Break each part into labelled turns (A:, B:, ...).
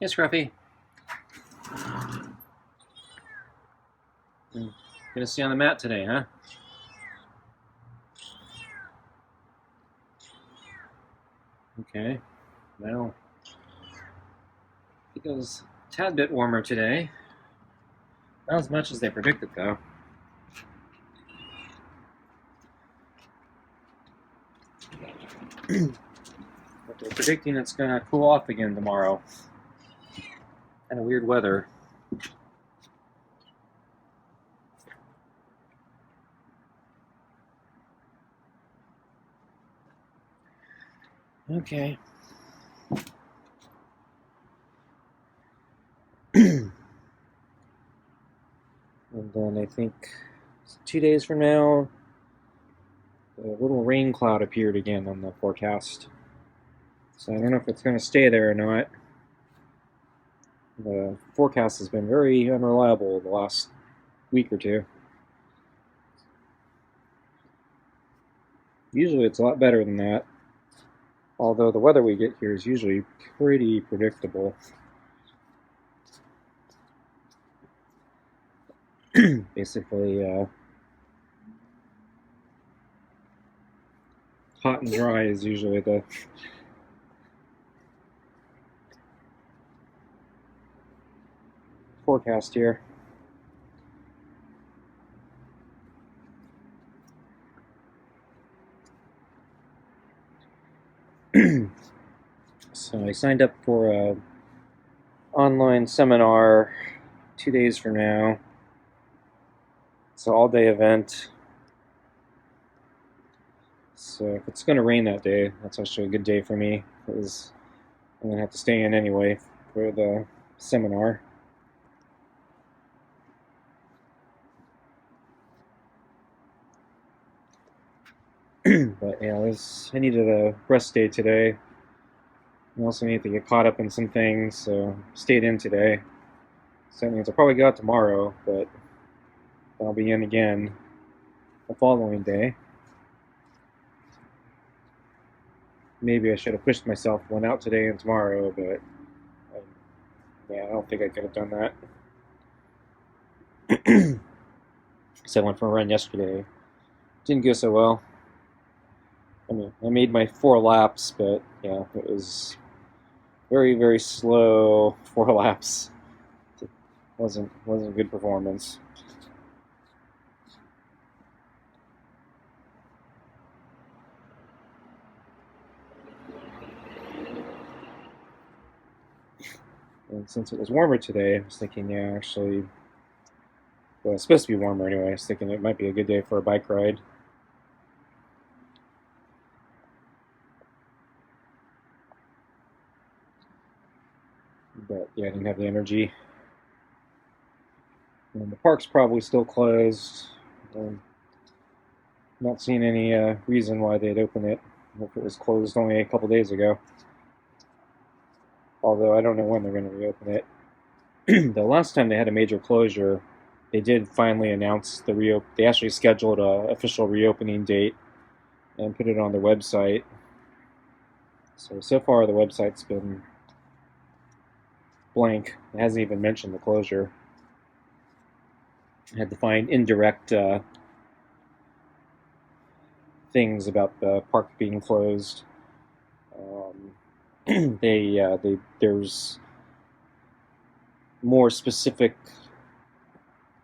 A: Hey, Scruffy. Gonna stay on the mat today, huh? Okay. Well, it goes a tad bit warmer today. Not as much as they predicted, though. But they're predicting it's gonna cool off again tomorrow. Kind of weird weather. Okay. And then I think 2 days from now, a little rain cloud appeared again on the forecast. So I don't know if it's going to stay there or not. The forecast has been very unreliable the last week or two. Usually it's a lot better than that. Although the weather we get here is usually pretty predictable. Basically, hot and dry is usually the forecast here. So I signed up for a online seminar 2 days from now. It's an all-day event. So if it's going to rain that day, that's actually a good day for me, because I'm going to have to stay in anyway for the seminar. But yeah, I needed a rest day today. I also need to get caught up in some things, so stayed in today. So that means I'll probably go out tomorrow, but I'll be in again the following day. Maybe I should have pushed myself, went out today and tomorrow, but yeah, I don't think I could have done that. So I went for a run yesterday. Didn't go so well. I mean, I made my 4 laps, but yeah, it was very, very slow 4 laps. It wasn't a good performance. And since it was warmer today, I was thinking, yeah, actually, well, it's supposed to be warmer anyway. I was thinking it might be a good day for a bike ride. But yeah, I didn't have the energy. And the park's probably still closed. Not seeing any reason why they'd open it if it was closed only a couple days ago. Although I don't know when they're going to reopen it. The last time they had a major closure, they did finally announce they actually scheduled an official reopening date and put it on their website. So far the website's been blank. It hasn't even mentioned the closure. I had to find indirect things about the park being closed. There's more specific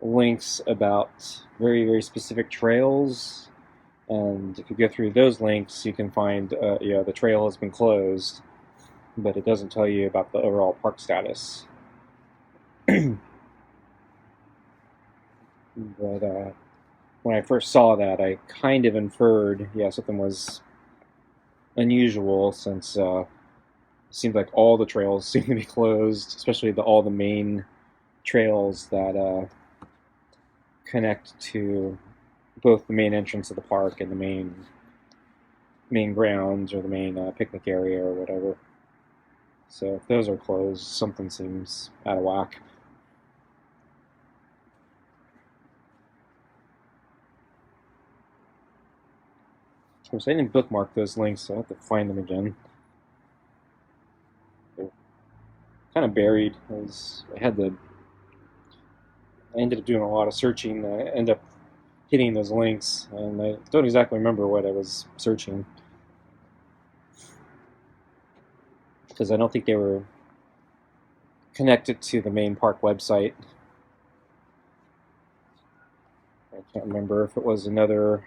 A: links about very, very specific trails, and if you go through those links, you can find the trail has been closed, but it doesn't tell you about the overall park status. But when I first saw that, I kind of inferred, yeah, something was unusual, since it seemed like all the trails seem to be closed, especially all the main trails that connect to both the main entrance of the park and the main grounds, or the main picnic area or whatever. So if those are closed, something seems out of whack. Of course, I didn't bookmark those links, so I'll have to find them again. kind of buried. I ended up doing a lot of searching. I ended up hitting those links, and I don't exactly remember what I was searching because I don't think they were connected to the main park website. I can't remember if it was another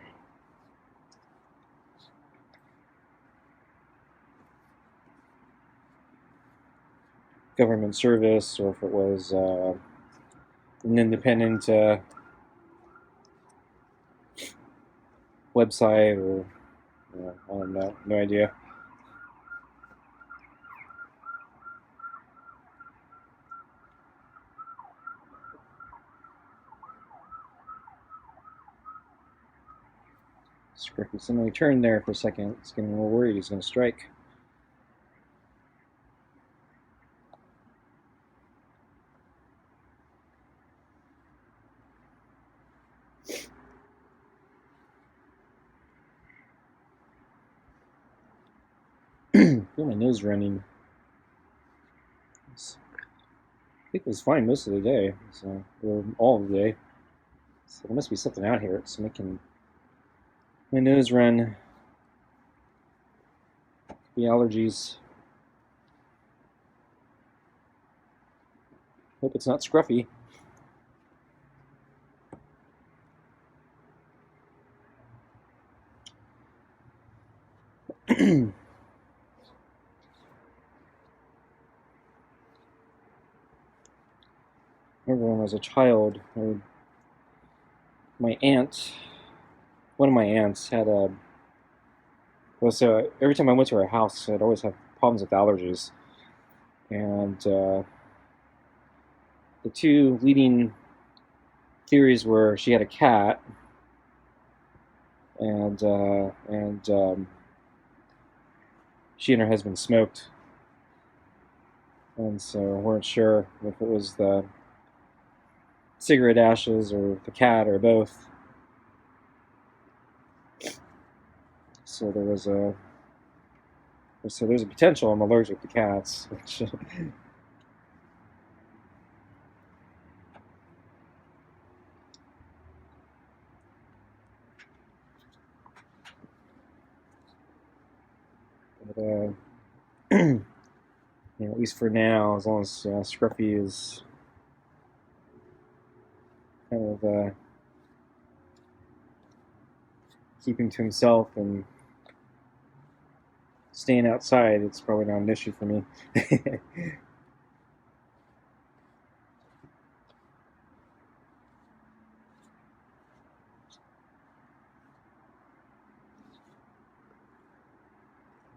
A: government service or if it was an independent website or I don't know, no idea. Scruffy suddenly turned there for a second. He's getting a little worried he's going to strike. I feel my nose running. I think it was fine most of the day, so or all of the day. So there must be something out here. It's making my nose run. The allergies. Hope it's not Scruffy. Remember when I was a child, my aunt, one of my aunts had a. Well, so every time I went to her house, I'd always have problems with allergies, and the two leading theories were she had a cat, and she and her husband smoked, and so weren't sure if it was the cigarette ashes or the cat or both. So there's a potential I'm allergic to cats, which but, at least for now, as long as Scruffy is kind of keeping to himself and staying outside, it's probably not an issue for me.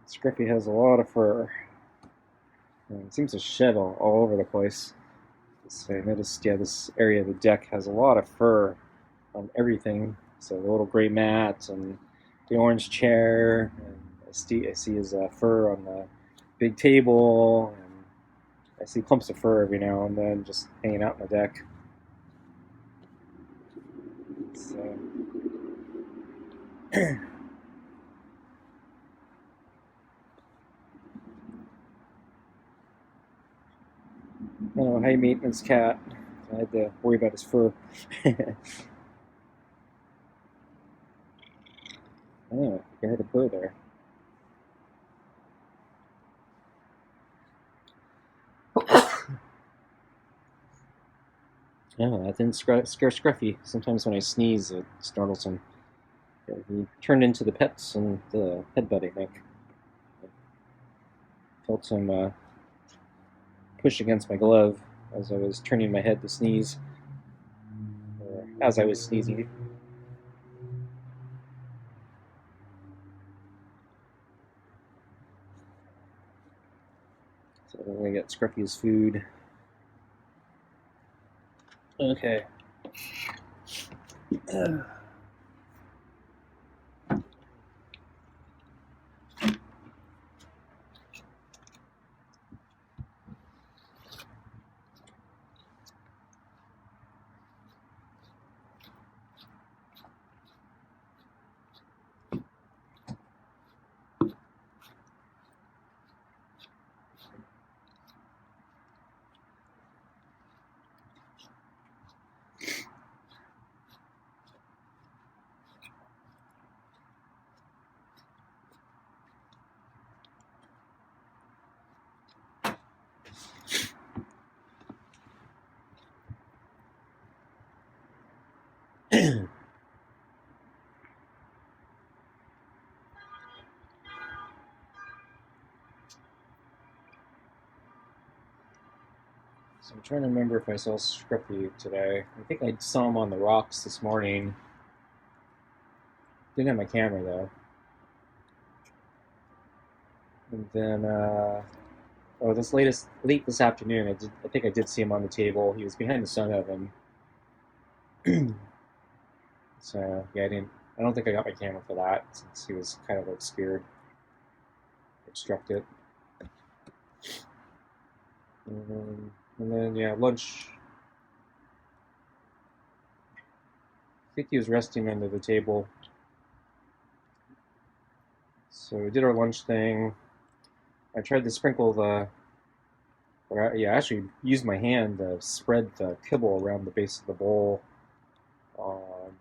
A: Scruffy has a lot of fur. It seems to shed all over the place. So I noticed, this area of the deck has a lot of fur on everything. So the little gray mat and the orange chair. And I see his fur on the big table. And I see clumps of fur every now and then just hanging out on the deck. So. High maintenance cat. I had to worry about his fur. Anyway, I heard a purr there. No, that didn't scare Scruffy. Sometimes when I sneeze, it startles him. He turned into the pets and the headbutt, I think. I felt him push against my glove as I was turning my head to sneeze, or as I was sneezing. So we're going to get Scruffy's food. Okay. So I'm trying to remember if I saw Scruffy today. I think I saw him on the rocks this morning. Didn't have my camera though. And then, late this afternoon, I think I did see him on the table. He was behind the sun oven. So yeah, I don't think I got my camera for that since he was kind of obscured, obstructed. And then yeah, lunch. I think he was resting under the table. So we did our lunch thing. I tried to sprinkle I actually used my hand to spread the kibble around the base of the bowl on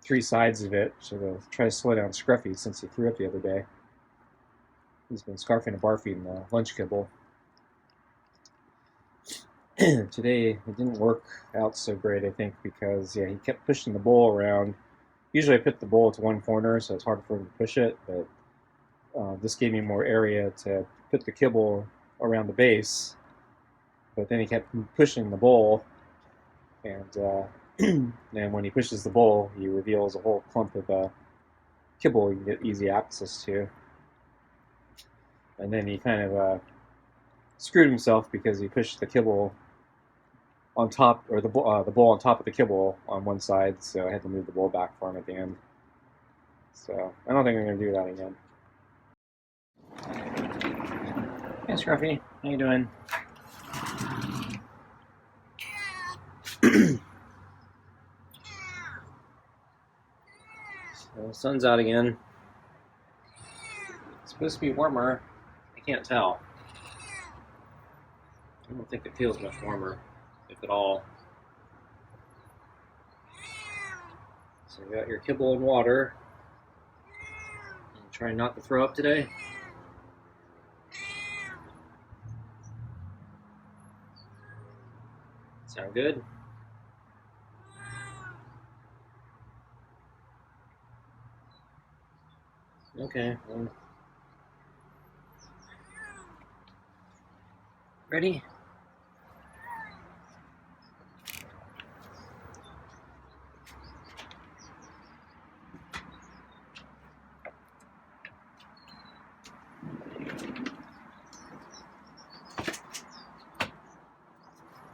A: three sides of it, so to try to slow down Scruffy since he threw up the other day. He's been scarfing and barfing the lunch kibble. Today it didn't work out so great, I think, because yeah, he kept pushing the bowl around. Usually I put the bowl to one corner, so it's hard for him to push it, but this gave me more area to put the kibble around the base. But then he kept pushing the bowl, and then when he pushes the bowl, he reveals a whole clump of kibble you can get easy access to. And then he kind of screwed himself because he pushed the kibble on top, or the bowl on top of the kibble on one side, so I had to move the bowl back for him at the end. So I don't think I'm going to do that again. Hey, Scruffy, how you doing? So the sun's out again. It's supposed to be warmer. I can't tell. I don't think it feels much warmer, if at all. So you got your kibble and water. And trying not to throw up today. Sound good? Okay. Well, ready?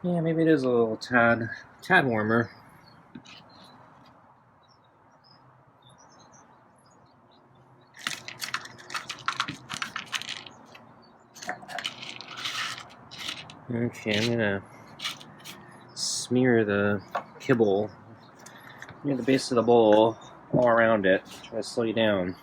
A: Yeah, maybe it is a little tad warmer. Okay, I'm gonna smear the kibble near the base of the bowl all around it. Try to slow you down.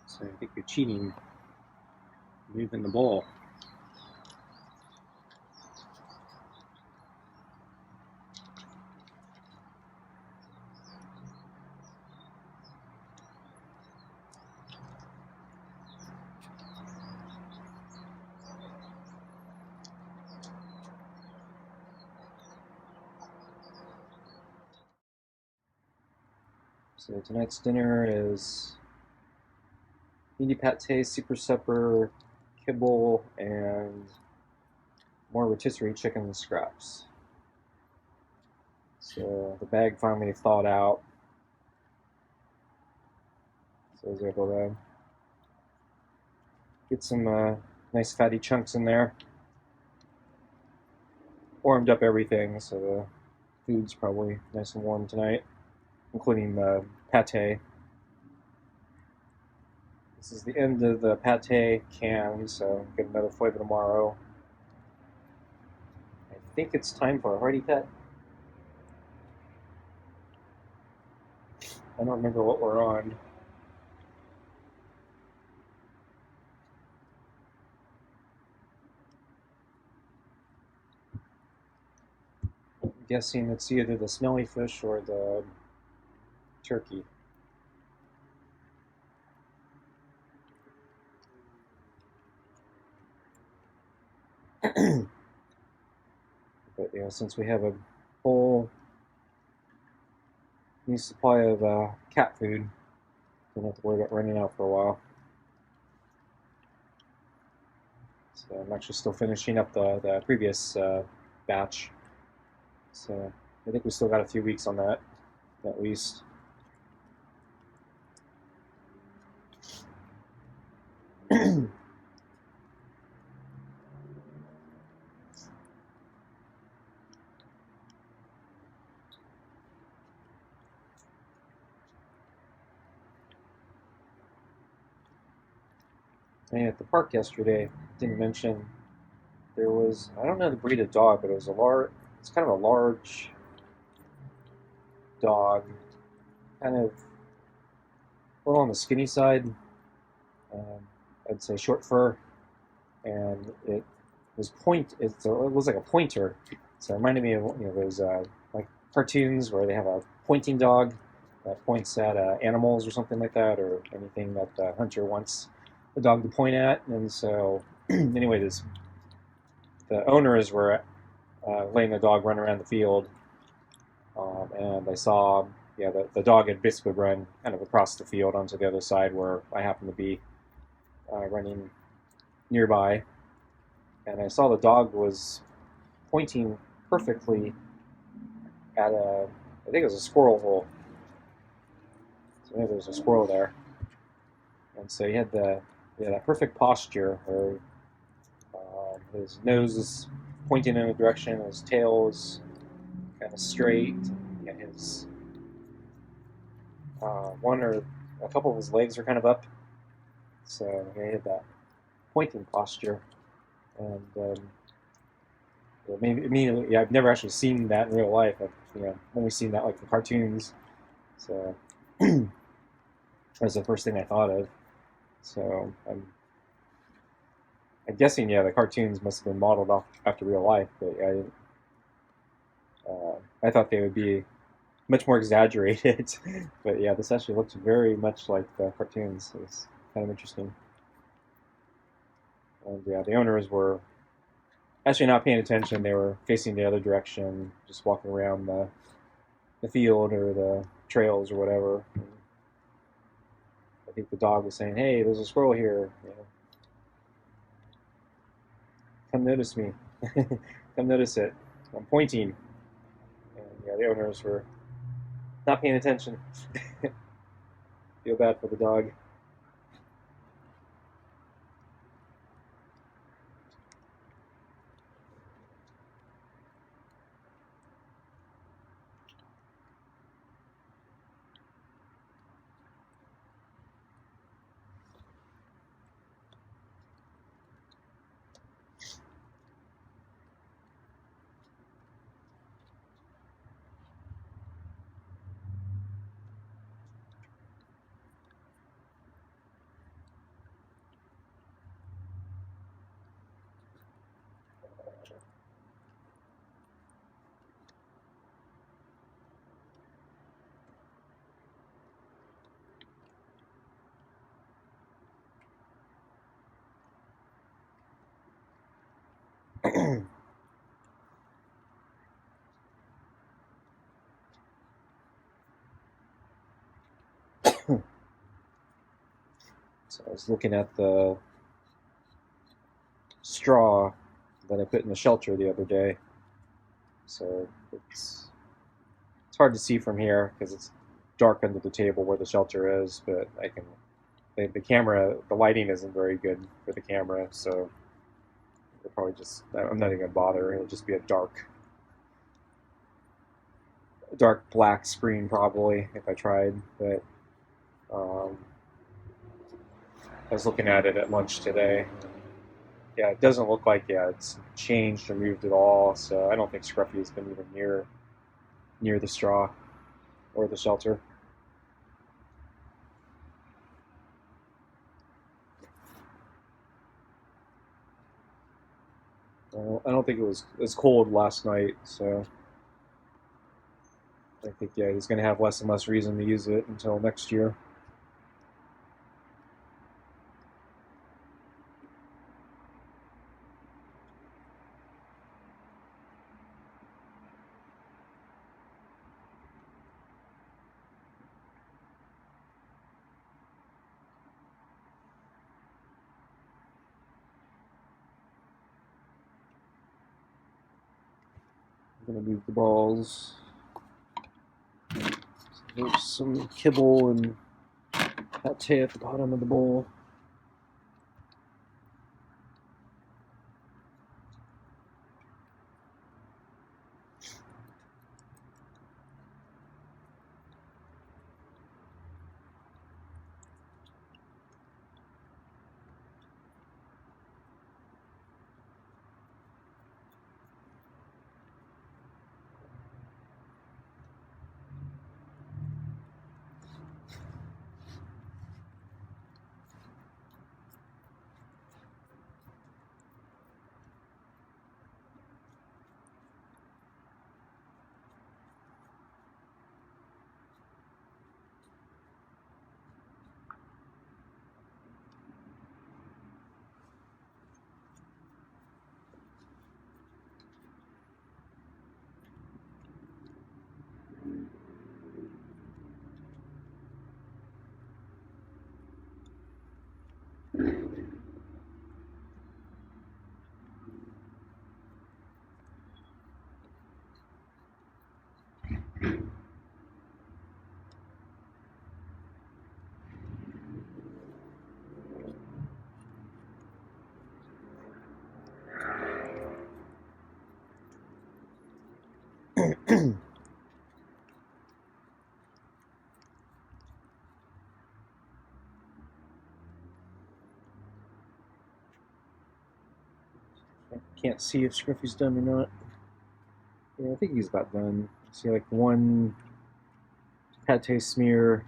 A: So I think you're cheating, moving the bowl. So tonight's dinner is mini pate, super supper, kibble, and more rotisserie chicken scraps. So the bag finally thawed out. So I was able to get some nice fatty chunks in there. Warmed up everything, so the food's probably nice and warm tonight, including the pate. This is the end of the pate can, so I'll get another flavor tomorrow. I think it's time for a hearty pet. I don't remember what we're on. guessing it's either the smelly fish or the turkey. But yeah, since we have a whole new supply of cat food, don't have to worry about running out for a while. So I'm actually still finishing up the previous batch. So I think we still got a few weeks on that, at least. And at the park yesterday, didn't mention there was, I don't know the breed of dog, but it was it's kind of a large dog, kind of a little on the skinny side. Um, I'd say short fur, and it was like a pointer. So it reminded me of those like cartoons where they have a pointing dog that points at animals or something like that, or anything that the hunter wants the dog to point at. And so, anyway, the owners were letting the dog run around the field, and I saw, yeah, the dog had basically run kind of across the field onto the other side where I happened to be running nearby, and I saw the dog was pointing perfectly at I think it was a squirrel hole. So maybe there was a squirrel there, and so he had that perfect posture where his nose is pointing in a direction, his tail is kind of straight, and his one or a couple of his legs are kind of up. So he had that pointing posture, and maybe immediately, yeah, I've never actually seen that in real life. I've only seen that like in cartoons. So that was the first thing I thought of. So I'm guessing, yeah, the cartoons must have been modeled off after real life, but I thought they would be much more exaggerated. But yeah, this actually looks very much like the cartoons. It's kind of interesting. And yeah, the owners were actually not paying attention. They were facing the other direction, just walking around the field or the trails or whatever. And I think the dog was saying, "Hey, there's a squirrel here. Come notice me. Come notice it. I'm pointing." And yeah, the owners were not paying attention. Feel bad for the dog. So I was looking at the straw that I put in the shelter the other day. So it's hard to see from here because it's dark under the table where the shelter is, but I can the camera, the lighting isn't very good for the camera, so it'll probably just, I'm not even gonna bother. It'll just be a dark black screen probably if I tried. But um, I was looking at it at lunch today. Yeah, it doesn't look like, yeah, it's changed or moved at all. So I don't think Scruffy has been even near the straw or the shelter. I don't think it was as cold last night, so I think, yeah, he's going to have less and less reason to use it until next year. I'm going to move the balls. There's some kibble and pate at the bottom of the bowl. Can't see if Scruffy's done or not. Yeah, I think he's about done. See, like one pate smear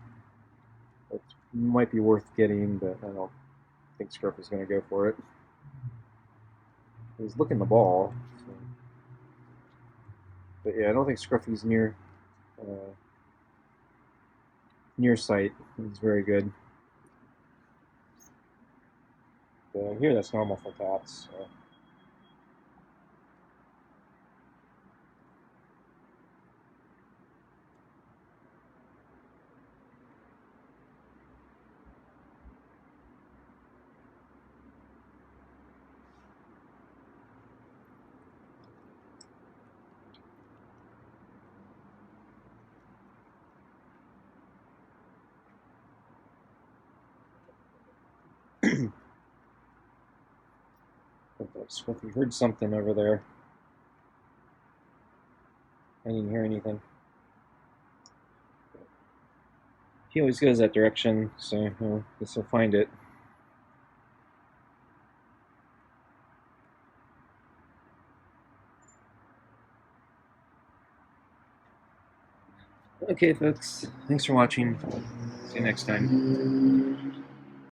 A: that might be worth getting, but I don't think Scruffy's going to go for it. He's looking the ball. So. But yeah, I don't think Scruffy's near sight. He's very good. But here, that's normal for cats. So. Scruffy heard something over there. I didn't hear anything. He always goes that direction, so I guess he'll find it. Okay, folks. Thanks for watching. See you next time.